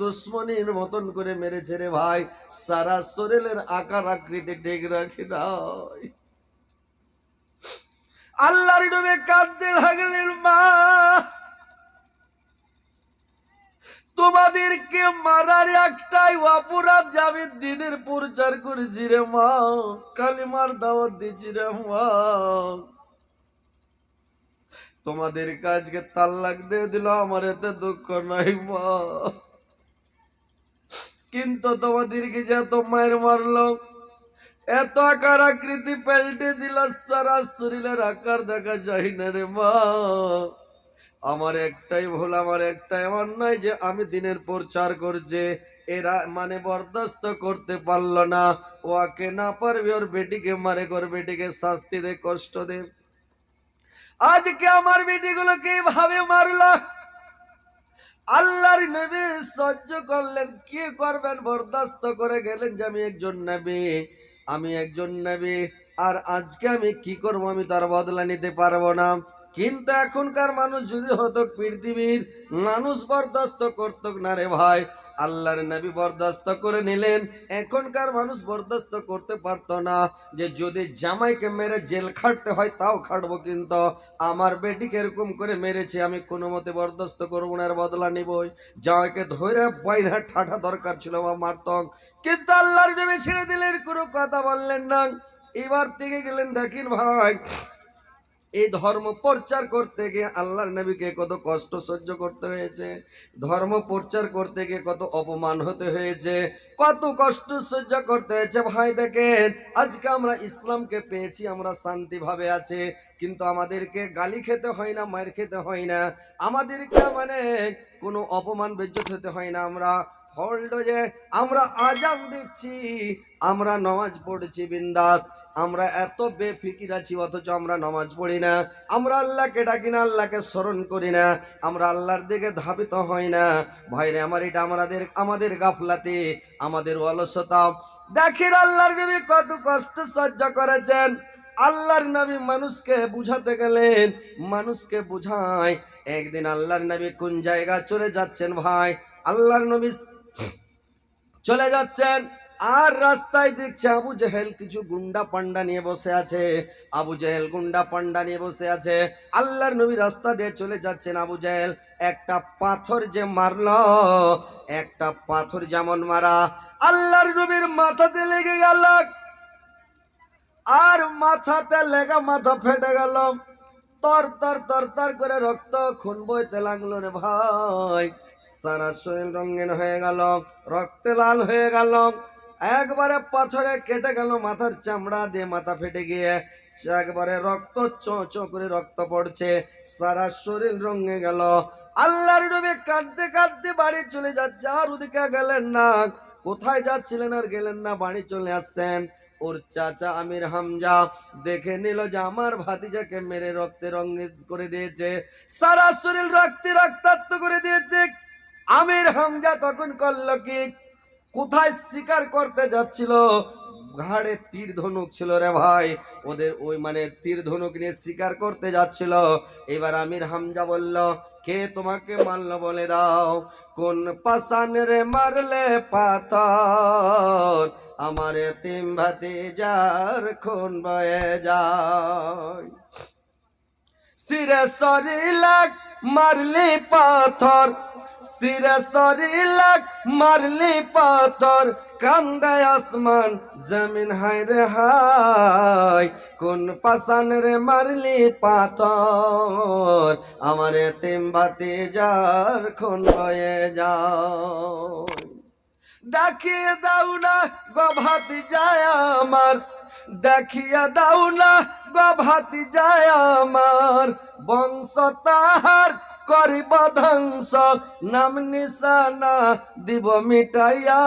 দুশ্মনীর মতন করে মেরেছে রে ভাই, সারা শরীরের আকার আকৃতি ঠিক রাখি নাই। আল্লাহর নবী কাঁদতে লাগলেন, মা তোমাদেরকে মারার একটাই অপরাধ যে আমি দিনের প্রচার করেছি রে মা, কালিমার দাওয়াত দিচ্ছি রে মা, তোমাদের কাজকে তাল্লাক দিয়ে দিল, আমার এতে দুঃখ নাই মা, কিন্তু তোমাদেরকে যে এত মায়ের মারলো, এত আকার আকৃতি পাল্টে দিল, সারা শরীরের আকার দেখা যায় না রে মা, আমার একটাই ভুল, আমার একটাই আমার নয় যে আমি দিনের প্রচার করছে, এরা মানে বরদাস্ত করতে পারলো না, ওকে না পারবে ওর বেটিকে মারে, ওর বেটিকে শাস্তি দে, কষ্ট দে। আজকে আমার বেটিগুলোকে এইভাবে মারলো, আল্লাহর নবী সহ্য করলেন, কি করবেন, বরদাস্ত করে গেলেন যে আমি একজন নবী, আমি একজন নবী, আর আজকে আমি কি করব, আমি তার বদলা নিতে পারবো না। কিন্তু এখনকার মানুষ যদি হতো, পৃথিবীর মানুষ বরদাস্ত করত না রে ভাই, আল্লাহর নবী বরদাস্ত করে নিলেন। এখনকার মানুষ বরদাস্ত করতে পারতো না, যে যদি জামাইকে মেরে জেল খাটতে হয় তাও খাটবো, কিন্তু আমার বেটিকে এরকম করে মেরেছে, আমি কোনো মতে বরদাস্ত করবো না, এর বদলা নিবই। জামাইকে ধরে বাইরে ঠাঠা দরকার ছিল বা মারতম, কিন্তু আল্লাহর নবী ছেড়ে দিলেন, কোনো কথা বললেন না। এবার থেকে গেলেন, দেখেন ভাই, এই ধর্ম প্রচার করতে গিয়ে আল্লাহর নবীকে কত কষ্ট সহ্য করতে হয়েছে, ধর্ম প্রচার করতে গিয়ে কত অপমান হতে হয়েছে, কত কষ্ট সহ্য করতে হয়েছে। ভাই দেখেন, আজকে আমরা ইসলামকে পেয়েছি, আমরা শান্তিভাবে আছি, কিন্তু আমাদেরকে গালি খেতে হয় না, মার খেতে হয় না, আমাদেরকে মানে কোনো অপমান বেজ্জত হতে হয় না। আমরা হলডোজে আমরা আজান দিচ্ছি, আমরা নামাজ পড়ছি বিন্দাস, আমরা এত বেফিকির আছি, অথচ আমরা নামাজ পড়ি না, আমরা আল্লাহকে ডাকি না, আল্লাহকে স্মরণ করি না, আমরা আল্লাহর দিকে ধাবিত হই না। ভাইরে আমার, এটা আমাদের গাফলাতি, আমাদের অলসতা। দেখেন আল্লাহর নবী কত কষ্ট সহ্য করেছেন। আল্লাহর নবী মানুষকে বুঝাতে গেলেন, মানুষকে বুঝায়। একদিন আল্লাহর নবী কোন জায়গা চলে যাচ্ছেন ভাই, আল্লাহর নবী চলে যাচ্ছেন, আর রাস্তায় দেখছে আবু জেহেল কিছু গুন্ডা পান্ডা নিয়ে বসে আছে, আবু জেহেল গুন্ডা পান্ডা নিয়ে বসে আছে। আল্লাহর নবী রাস্তা দিয়ে চলে যাচ্ছেন, আবু জেহেল একটা পাথর যে মারলো, একটা পাথর যেমন মারা, আল্লাহর নবীর মাথাতে লেগে গেল, আর মাথাতে লেগে মাথা ফেটে গেল, তর তর তর তর করে রক্ত খুন বইতে লাগলো রে ভাই, সারা শরীর রঙিন হয়ে গেল, রক্তে লাল হয়ে গেল, একবারে পাথরে কেটে গেল, মাথার চামড়া দিয়ে মাথা ফেটে গিয়ে একবারে রক্ত চো চো করে রক্ত পড়ছে, সারা শরীর রঙে গেল। আল্লাহর নবী কাঁদতে কাঁদতে বাড়ি চলে যাচ্ছে, আর ওদিকে গেলেন না, কোথায় যাচ্ছিলেন আর গেলেন না, বাড়ি চলে আসছেন। ওর চাচা আমির হামজা দেখে নিল যে আমার ভাতিজাকে মেরে রক্তে রঙিন করে দিয়েছে, সারা শরীর রক্তে রক্তাক্ত করে দিয়েছে। আমির হামজা তখন করলো কি, কোথায় শিকার করতে যাচ্ছিল, ঘাড়ে তীর ধনুক ছিল রে ভাই, ওদের ওই মানে তীর ধনুক নিয়ে শিকার করতে যাচ্ছিল। এবার আমির হামজা বলল, কে তোমাকে মারলো বলে দাও, কোন পাষাণ রে মারলে পাথর, আমার এতিম ভাতিজার খুন বয়ে যায়, সিরে শরীলাক মারলি পাথর, সিরে শরীলাক মারলি পাথর, কান্দে আসমান জমিন হায় রে হায়, কোন পাষাণ রে মারলি পাথর, আমার এতিম ভাতিজার খুন বয়ে যায়। দেখিয়ে দাও না গো ভাতিজায় আমার, দেখিয়া দাও না গো ভাতিজায় আমার, বংশ তাহার করিব ধ্বংস, নাম নিশানা দিব মিটাইয়া,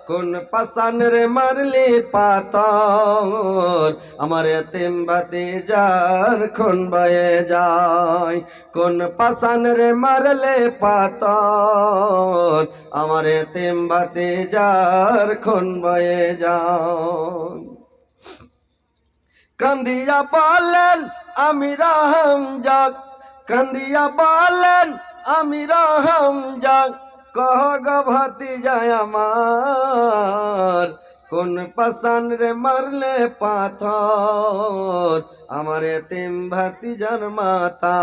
কোন পাষাণ রে মারলি পাথর, আমার এতিম ভাতিজার খুন বয়ে যায়, কোন পাষাণ রে মারলে পাথর, আমার এতিম ভাতিজার খুন বয়ে যায়। কান্দিয়া বলেন আমির হামজা, কান্দিয়া বলেন আমির হামজা, কহ গো ভাতিজায় আমার, কোন পাষাণ রে মারলে পাথর আমার এতিম ভাতিজার মাতা।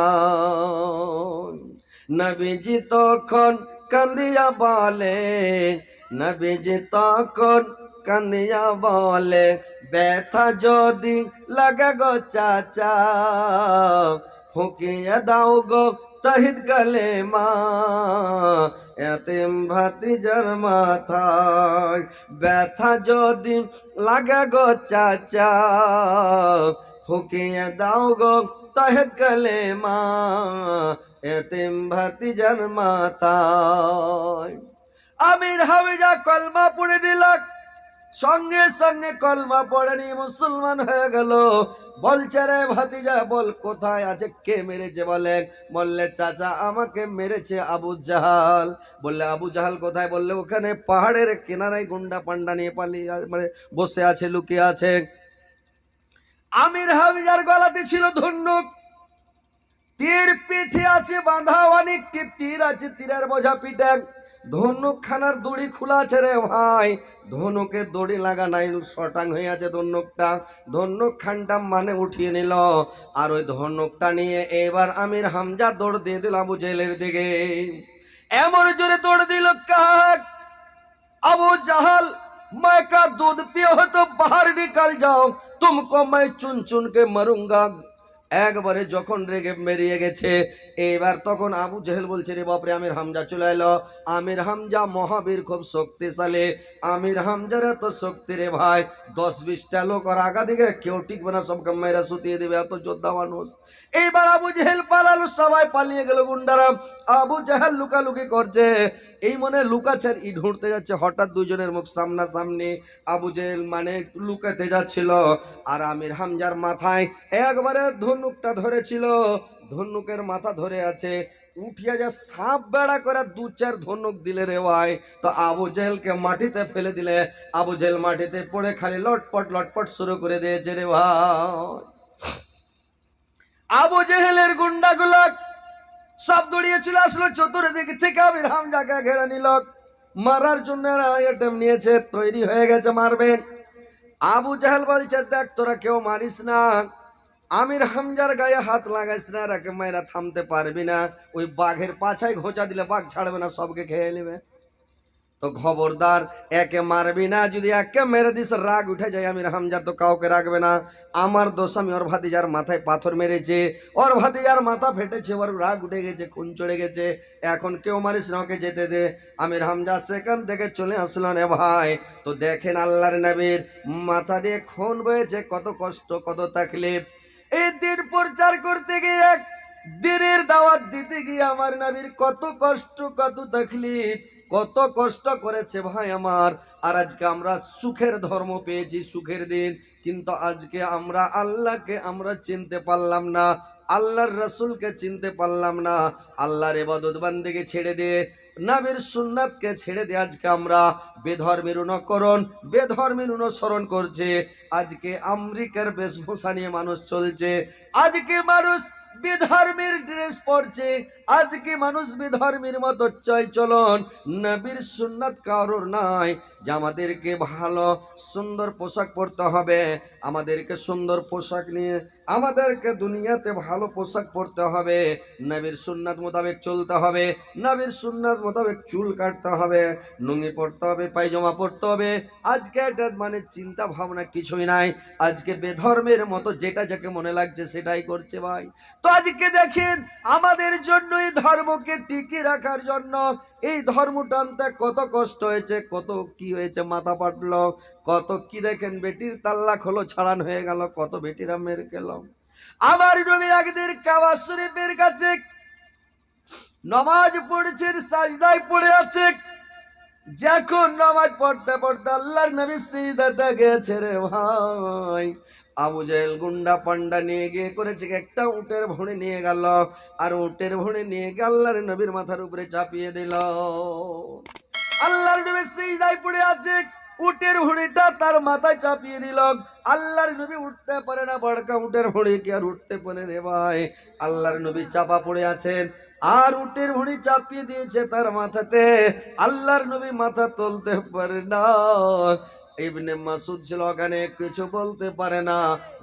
নবীজি তখন কান্দিয়া বলে, নবীজি তখন কান্দিয়া বলে, ব্যথা যদি লাগে গো চাচা ফুকিয়ে দাও গো তহিদ কালেমা এতিম ভাতিজার মাথায়। ব্যথা যদি লাগে গো চাচা ফুকিয়ে দাও গো তহিদ কালেমা এতিম ভাতিজার মাথায়। আমির হামজা কলমা পড়ে দিল, সঙ্গে সঙ্গে কলমা পড়েনি মুসলমান হয়ে গেল। বলছে রে ভাতিজা বল কোথায় আছে, কে মেরেছে বলে। বললে চাচা আমাকে মেরেছে আবু জাহাল। বললে আবু জাহাল কোথায়, বললে ওখানে পাহাড়ের কিনারায় গুন্ডা পান্ডা নিয়ে পালিয়ে মানে বসে আছে, লুকিয়ে আছে। আমির হামজার গলাতে ছিল ধনুক, তীর পিঠে আছে বাঁধা, অনেকটি তীর আছে, তীরের বোঝা পিঠে। ধনুক খানার দড়ি খোলা আছে রে ভাই, ধনুকের দড়ি লাগা নাই, শটাং হয়ে আছে ধনুকটা। ধনুক খানটা মানে উঠিয়ে নিল, আর ওই ধনুকটা নিয়ে এবার আমির হামজা দৌড় দিয়ে দিল আবু জেহেলের দিকে। এমন জোরে দৌড় দিল কাক আবু জাহাল, मैं का दूध पियो हो तो बाहर निकल जाओ, तुमको मैं चुन चुन के मरूंगा। একবারে যখন রেগে বেরিয়ে গেছে, এবার তখন আবু জেহেল বলছে রে বাপরে আমির হামজা চলে এলো। আমির হামজা মহাবীর, খুব শক্তিশালী। আমির হামজার এত শক্তি রে ভাই, 10-20টা লোক আর আগা দিকে কেউ টিকবে না, সবকে মেয়েরা শুতিয়ে দেবে, এত যোদ্ধা মানুষ। এইবার আবু জেহেল পালালো, সবাই পালিয়ে গেল গুন্ডারা। আবু জেহেল লুকালুকি করছে, এই মনে লুকাচ্ছে আর ইট ঢুঁড়তে যাচ্ছে। হঠাৎ দুজনের মুখ সামনাসামনি। আবু জেহেল মানে লুকাতে যাচ্ছিল, আর আমির হামজার মাথায় একবারে ধনুকটা ধরেছিল, ধনুকের মাথা ধরে আছে। উঠিয়া যা সাপ বেড়া করে 2-4 ধনুক দিলে রে ভাই, তো আবু জেহেলকে মাটিতে ফেলে দিলে। আবু জেহেল মাটিতে পড়ে খালি লটপট লটপট শুরু করে দিয়েছে রে ভাই। আবু জেহেলের গুন্ডাগুলো সব দৌড়িয়ে চলে আসলো চতুর্দিক থেকে, আমির হামজাকে ঘেরে নিল, মারার জন্য আইটেম নিয়েছে, তৈরি হয়ে গেছে, মারবেন। আবু জাহেল বলছে দেখ তোরা কেউ মারিস না, আমির হামজার গায়ে হাত লাগাইস না, রাকে মায়েরা থামতে পারবি না, ওই বাঘের পাছায় ঘোঁচা দিলে বাঘ ছাড়বে না, সবকে খেয়ে নেবে। তো খবরদার একে মারবি না, যদি একে মেরে দিস রাগ উঠে যায় আমির হামজার, তো কাউকে রাখবে না। আমার দোষ, আমি ওর ভাতিজার মাথায় পাথর মেরেছে, ওর ভাতিজার মাথা ফেটেছে, ওর রাগ উঠে গেছে, খুন চড়ে গেছে, এখন কেউ মারিস না, ওকে যেতে দে। আমির হামজা সেখান থেকে চলে আসলো রে ভাই। তো দেখেন আল্লাহর নবীর মাথা দিয়ে খুন বয়েছে, কত কষ্ট কত তাকলিফ। এই দিন প্রচার করতে গিয়ে, দিনের দাওয়াত দিতে গিয়ে আমার নবীর কত কষ্ট কত তাকলিফ, কত কষ্ট করেছে ভাই আমার। আর আজকে আমরা সুখের ধর্ম পেয়েছি, সুখের দিন, কিন্তু আজকে আমরা আল্লাহকে আমরা চিনতে পারলাম না, আল্লাহর রসুলকে চিনতে পারলাম না। আল্লাহর ইবাদত বান্দেকে ছেড়ে দিয়ে, নবীর সুন্নাতকে ছেড়ে দিয়ে আজকে আমরা বেধর্মের অনুকরণ, বেধর্মের অনুসরণ করছে। আজকে আমেরিকার বেশভূষা নিয়ে মানুষ চলছে, আজকে মানুষ বেধর্মের ড্রেস পরছে, আজকে মানুষ বেধর্মের মতো চয় চলন। নবীর সুন্নাত কারোর নাই যে আমাদেরকে ভালো সুন্দর পোশাক পরতে হবে, আমাদেরকে সুন্দর পোশাক নিয়ে আমাদেরকে দুনিয়াতে ভালো পোশাক পরতে হবে, নবীর সুন্নাত মোতাবেক চলতে হবে, নবীর সুন্নাত মোতাবেক চুল কাটতে হবে, লুঙ্গি পরতে হবে, পায়জামা পরতে হবে। আজকে এটা মানে চিন্তা ভাবনা কিছুই নাই, আজকে বেধর্মের মতো যেটা যাকে মনে লাগছে সেটাই করছে ভাই। তো আজকে দেখেন আমাদের জন্য এই ধর্মকে টিকিয়ে রাখার জন্য, এই ধর্ম টানতে কত কষ্ট হয়েছে, কত কি হয়েছে, মাথা পাটলো, কত কি দেখেন বেটির তাল্লাক হলো, ছাড়ান হয়ে গেল, কত বেটিরা মেরে গেল। আমার নবী একদিন কাবা শরীফের কাছে নামাজ পড়ছেন, সাজদায় পড়ে আছে। যখন নামাজ পড়তে পড়তে আল্লাহর নবী সিজদাতে গেছে রে ভাই, আবু জেহেল গুন্ডা পান্ডা নিয়ে গিয়ে করেছে একটা উটের ভুঁড়ি নিয়ে গেল, আর উটের ভুঁড়ি নিয়ে গিয়ে আল্লাহর নবীর মাথার উপরে চাপিয়ে দিল। আল্লাহর নবী সিজদায় পড়ে আছে, উটের ভুঁড়িটা তার মাথায় চাপিয়ে দিল। আল্লাহর নবী উঠতে পারে না, বড়কা উটের ভুঁড়ি কি আর উঠতে পারে রে ভাই? আল্লাহর নবী চাপা পড়ে আছেন, আর উটের ভুঁড়ি চাপিয়ে দিয়েছে তার মাথাতে। আল্লাহর নবী মাথা তুলতে পারে না। ইবনে মাসুদ ছিল ওখানে, কিছু বলতে পারে না,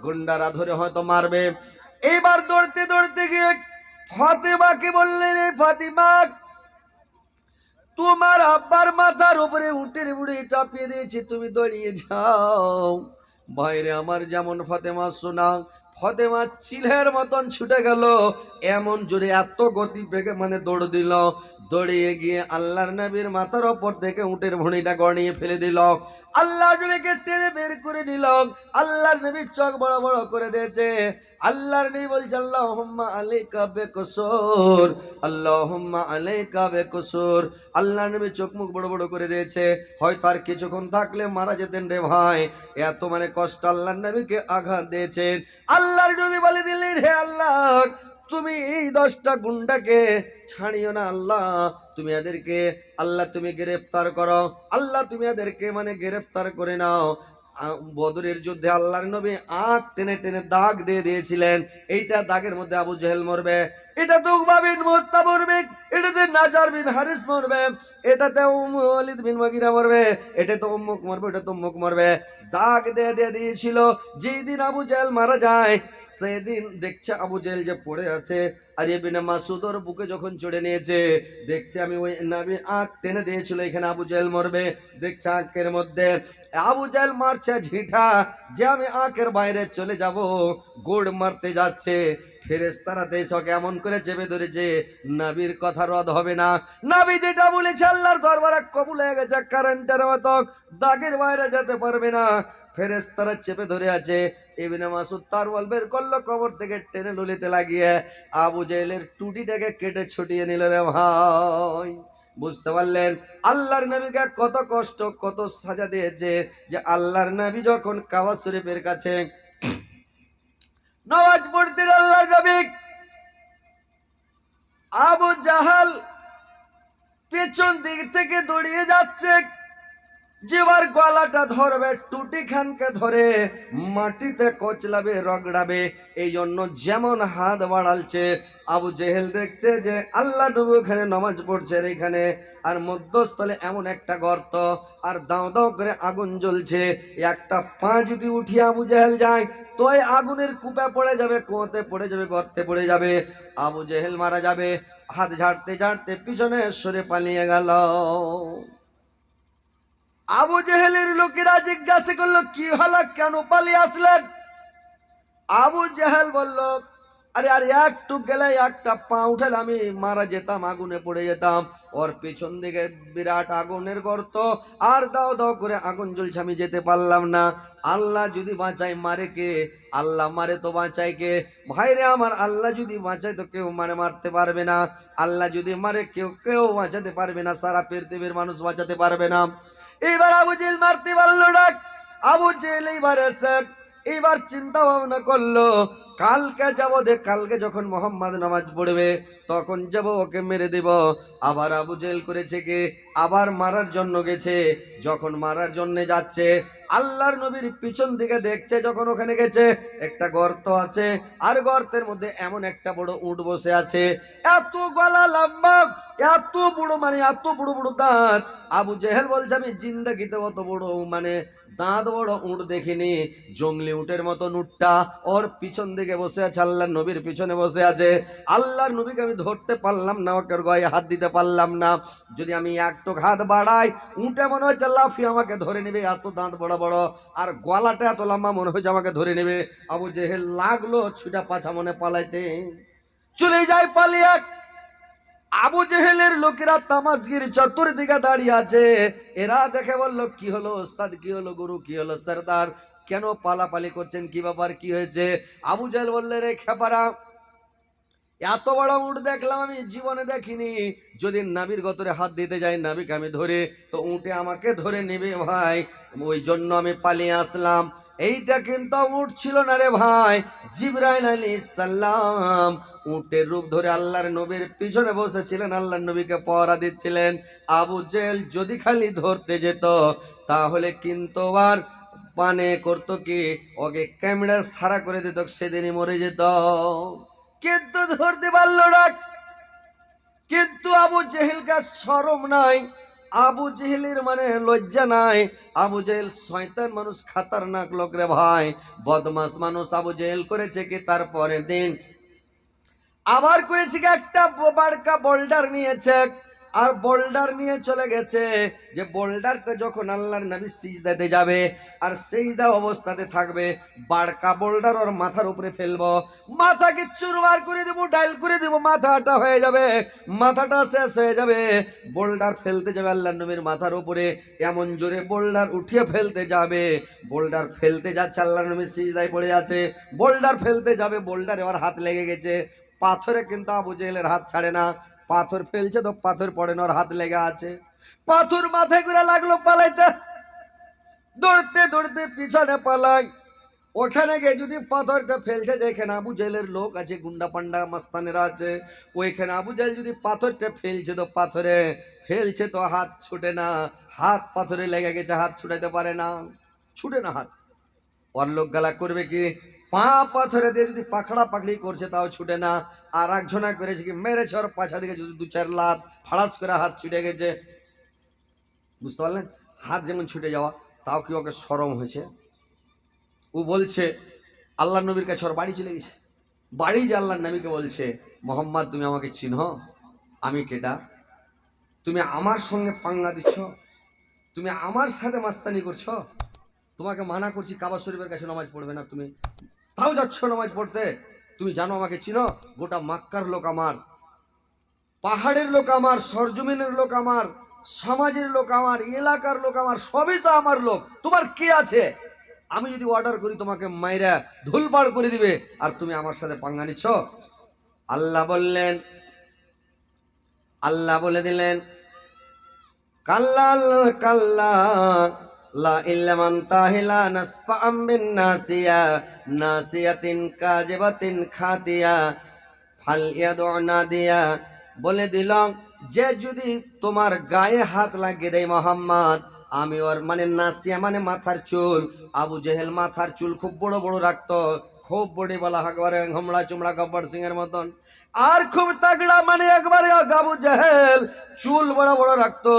গুন্ডারা ধরে হয়তো মারবে। এইবার দৌড়তে দৌড়তে গিয়ে ফাতেমাকে বললেন, এই ফাতিমা, তোমার আব্বার মাথার উপরে উটের বুড়ি চাপিয়ে দিয়েছি, তুমি দৌড়িয়ে যাও। বাইরে আমার যেমন ফাতেমা শোনা, ফাতেমা চিলের মতন ছুটে গেল, এমন জোরে এত গতি বেগে মানে দৌড় দিল। দৌড়িয়ে গিয়ে আল্লাহর নবীর মাথার ওপর থেকে উটের ভুঁড়িটা গড়িয়ে ফেলে দিল। আল্লাহর নবীকে টেনে বের করে দিল। আল্লাহর নবীর চোখ বড় বড় করে দিয়েছে। আল্লাহর নবী বলছে, আল্লাহুম্মা আলাইকা বিকুসুর, আল্লাহুম্মা আলাইকা বিকুসুর। আল্লাহর নবী চোখ মুখ বড় বড় করে দিয়েছে, হয়তো আর কিছুক্ষণ থাকলে মারা যেতেন রে ভাই, এত মানে কষ্ট আল্লাহর নবীকে আঘাত দিয়েছেন। আল্লাহর নবী বলে দিলেন, হে আল্লাহ, তুমি এই 10টা গুন্ডাকে ছাড়িও না আল্লাহ, তুমি এদেরকে আল্লাহ তুমি গ্রেফতার করো, আল্লাহ তুমি এদেরকে মানে গ্রেফতার করে নাও। বদরের যুদ্ধে আল্লাহর নবী আঁখ টেনে টেনে দাগ দিয়ে দিয়েছিলেন, এইটা দাগের মধ্যে আবু জেহেল মরবে, এটাতে উকবা বিন মুত্তা মরবে, এটাতে নাজার বিন হারিস মরবে, এটাতে ওয়ালিদ বিন মুগিরা মরবে, এটাতে উম্মুক মরবে, এটা তো উম্মুক মরবে। দাগ দিয়ে দিয়ে দিয়েছিল। যেই দিন আবু জেহেল মারা যায়, সেদিন দেখছে আবু জেহেল যে পড়ে আছে, আর ইবনে মাসুদ ওর বুকে যখন চড়ে নিয়েছে, দেখছে আমি ওই নবী আঁখ টেনে দিয়েছিল এখানে আবু জেহেল মরবে, দেখছে আঁখের মধ্যে আবু জেহেল মারছে ঝিঠা, যে আমি আঁখের বাইরে চলে যাব, গোড় মারতে যাচ্ছে। ফেরেশতারা দেশকে এমন করে চেপে ধরেছে, নবীর কথা রদ হবে না, নবী যেটা বলেছে আল্লাহর দরবারে কবুল হয়ে গেছে, কারেন্টের মতো দাগের বাইরে যেতে পারবে না। ফেরেশতারা চেপে ধরে আছে। ইবনে মাসুদ তারওয়াল বের করলো, কবর থেকে টেনে লুলিতে লাগিয়ে আবু জেহেলের টুটিটাকে কেটে ছুটিয়ে নিল রে ভাই। বুঝতে পারলেন আল্লাহর নবীকে কত কষ্ট কত সাজা দিয়েছে, যে আল্লাহর নবী যখন কাবা শরীফের কাছে নামাজ পড়তেন, আল্লাহর নবী আবু জাহাল পেছন দিক থেকে দৌড়িয়ে যাচ্ছে, যেবার গলাটা ধরবে, টুটি খানকে ধরে মাটিতে কচলাবে, রগড়াবে, এই জন্য যেমন হাত বাড়ালছে। আবু জেহেল দেখছে যে আল্লাহ নবী ওখানে নামাজ পড়ছে এখানে, আর মধ্যস্থলে এমন একটা গর্ত, আর দাও দাও করে আগুন জ্বলছে, একটা পা যদি উঠিয়ে আবু জেহেল যায়, তো আগুনের কূপে পড়ে যাবে, কুয়োতে পড়ে যাবে, গর্তে পড়ে যাবে, আবু জেহেল মারা যাবে। হাত ঝাড়তে ঝাড়তে পিছনে সরে পালিয়ে গেল। আবু জেহেলের লোকেরা জিজ্ঞাসা করলো, কি হলো, কেন পালিয়ে আসলেন? আবু জেহেল বলল, আরে আর একটু গেলে একটা পা উঠালে আমি মারা যেতাম, আগুনে পড়ে যেতাম। ওর পিছন দিকে বিরাট আগুনের গর্ত, আর দাও দাও করে আগুন জ্বলছে, আমি যেতে পারলাম না। আল্লাহ যদি বাঁচাই মারে কে? আল্লাহ মারে তো বাঁচাই কে? ভাইরে আমার, আল্লাহ যদি বাঁচায় তো কেউ মানে মারতে পারবে না, আল্লাহ যদি মারে কেউ কেউ বাঁচাতে পারবে না, সারা পৃথিবীর মানুষ বাঁচাতে পারবে না। এইবার আবু জেহেল মারতে পারলো না। আবু জেহেল এইবার চিন্তা ভাবনা করলো, কালকে যাবো, কালকে যখন মোহাম্মদ নামাজ পড়বে তখন যাব, ওকে মেরে দেব। আবার আবু জেহেল করেছে কি, আবার মারার জন্য গেছে। যখন মারার জন্য যাচ্ছে, আল্লাহর নবীর পিছন দিকে দেখছে, যখন ওখানে গেছে একটা গর্ত আছে, আর গর্তের মধ্যে এমন একটা বড় উট বসে আছে, এত গলা লম্বা, এত বড় মানে এত বড় বড় দাঁত। আবু জেহেল বলছে, আমি জিন্দাগিতে অত বড় মানে দাঁত বড় উট দেখিনি। জঙ্গলি উটের মতো উটটা ওর পিছন দিকে বসে আছে, আল্লাহর নবীর পিছনে বসে আছে। আল্লাহর নবীকে আমি ধরতে পারলাম না, ওকে গায়ে হাত দিতে পারলাম না। যদি আমি একটু হাত বাড়াই, উটে মনে হচ্ছে লাফিয়ে আমাকে ধরে নেবে, এত দাঁত বড় বড়, আর গলাটা এত লম্বা, মনে হচ্ছে আমাকে ধরে নেবে। আবু জেহেল লাগলো ছুটা পাছা মনে পালাইতে, চলে যায় পালিয়ে। আবু জেহেলের লোকেরা তামাশগির চতুর্দিকে দাঁড়িয়ে আছে। এরা দেখে বলল, কি হলো ওস্তাদ, কি হলো গুরু, কি হলো সরদার, কেন পালাপালি করছেন, কি ব্যাপার, কি হয়েছে? আবু জেহেল বললে, রে খেপারা, এত বড় উট দেখলাম আমি জীবনে দেখিনি। যদি নাবির গতরে হাত দিতে যাই, নাবিকে আমি ধরে, তো উটে আমাকে ধরে নেবে ভাই, ওই জন্য আমি পালিয়ে আসলাম। এইটা কিন্তু উট ছিল না রে ভাই, জিবরাইল আলাইহিস সালাম উটের রূপ ধরে আল্লাহর নবীর পিছনে বসেছিলেন, আল্লাহর নবীকে পহরা দিচ্ছিলেন। আবু জেহেল যদি খালি ধরতে যেত তাহলে কিন্তু আর মানে করতো কি, ওকে ক্যামেরা সারা করে দিত, সেদিনই মরে যেত। কিন্তু ধরতে পারলো না। কিন্তু আবু জেহেলকে শরম নাই, আবু জেহেলের মানে লজ্জা নাই। আবু জেহেল শয়তান মানুষ, খাতারনাক লোক রে ভাই, বদমাস মানুষ। আবু জেহেল করেছে কি, তারপরের দিন আবার করেছে কি, একটা বাড়কা বোল্ডার নিয়েছে, আর বোল্ডার নিয়ে চলে গেছে। যে বোল্ডারটা যখন আল্লাহর নবী সিজদাতে যাবে আর সিজদা অবস্থাতে থাকবে, বাড়কা বোল্ডার ওর মাথার উপরে ফেলবো, মাথাকে চুরমার করে দেবো, ডাইল করে দেবো, মাথাটা হয়ে যাবে, মাথাটা শেষ হয়ে যাবে। বোল্ডার ফেলতে যাবে আল্লাহর নবীর মাথার উপরে, এমন জোরে বোল্ডার উঠিয়ে ফেলতে যাবে, বোল্ডার ফেলতে যাচ্ছে, আল্লাহর নবী সিজদায় পড়ে আছে, বোল্ডার ফেলতে যাবে, বোল্ডারে ওর হাত লেগে গেছে। পাথরে কিন্তু আবু জেহেলের হাত ছাড়ে না, পাথর ফেলছে তো পাথর পড়ে না, ওর হাত লেগে আছে। পাথর মাথায় করে লাগলো পালাইতে, দৌড়তে দৌড়তে পিছনে পালাই। ওখানে গিয়ে যদি পাথরটা ফেলছে, যেখানে আবু জেহেলের লোক আছে, গুন্ডা পান্ডা মাস্তানেরা আছে, ওইখানে আবু জেহেল যদি পাথরটা ফেলছে তো পাথরে ফেলছে তো হাত ছুটে না, হাত পাথরে লেগে গেছে, হাত ছুটাইতে পারে না, ছুটে না হাত। ওর লোক গালা করবে কি, পা পাথরে দিয়ে যদি পাখড়া পাখড়ি করছে তাও ছুটে না। আর একজনা করেছে কি, মেরেছে ওর পাছা দিকে যদি দু চার লাত, ফাড়াস করে হাত ছুটে গেছে। বুঝতে পারলেন, হাত যেমন ছুটে যাওয়া, তাও কি ওকে শরম হয়েছে? ও বলছে আল্লাহ নবীর কাছে ওর বাড়ি চলে গেছে, বাড়ি যে আল্লাহর নবীকে বলছে, মোহাম্মদ তুমি আমাকে চিনহ, আমি কেটা? তুমি আমার সঙ্গে পাঙ্গা দিচ্ছ, তুমি আমার সাথে মাস্তানি করছো, তোমাকে মানা করছি কাবা শরীফের কাছে নামাজ পড়বে না, তুমি তাও যাচ্ছ নামাজ পড়তে। তুমি জানো আমাকে চিনো? গোটা মক্কার লোক আমার, পাহাড়ের লোক আমার, সরজমিনের লোক আমার, সমাজের লোক আমার, এলাকার লোক আমার, সবই তো আমার লোক, তোমার কি আছে? আমি যদি অর্ডার করি তোমাকে মাইরা ধুলপাড় করে দিবে, আর তুমি আমার সাথে পাঙ্গা নিচ্ছ। আল্লাহ বললেন, আল্লাহ বলে দিলেন, কাল্লা কাল্লা লা ইল্লামান তাহিলা নাসফাআম বিন নাসিয়া নাসিয়াতিন কাজিবাতিন খাতিয়া ফাল ইয়াদু নাদিয়া। বলে দিলাম, যে যদি তোমার গায়ে হাত লাগিয়ে দেয় মোহাম্মদ, আমি ওর মানে নাসিয়া মানে মাথার চুল, আবু জেহেল মাথার চুল খুব বড় বড় রাখতো, খুব বড়ি বলা, একবারে হোমড়া চুমড়া গব্বর সিং এর মতন, আর খুব তাগড়া, মানে একবারে আবু জেহেল চুল বড় বড় রাখতো,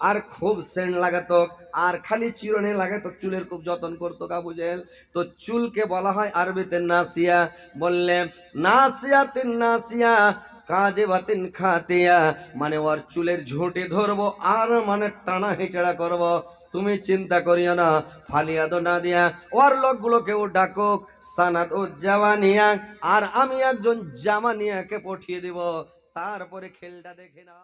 আর খুব সেন্ট লাগাতো, আর খালি চিরুনি লাগাতো, চুলের খুব যত্ন করতো আবু জেহেল। তো চুলকে বলা হয় আরবিতে নাসিয়া। বললে নাসিয়াতিন নাসিয়া কাজে বাতিন খাতিয়া, মানে ওর চুলের ঝুঁটি ধরবো আর মানে টানা হেঁচড়া করবো, তুমি চিন্তা করিও না। ফালিয়া দো না দিয়া, ওর লোকগুলোকেও ডাকুক, সানাদ ও জাওয়ানিয়া, আর আমি একজন জামানিয়াকে পাঠিয়ে দিব, তারপরে খেলটা দেখে না।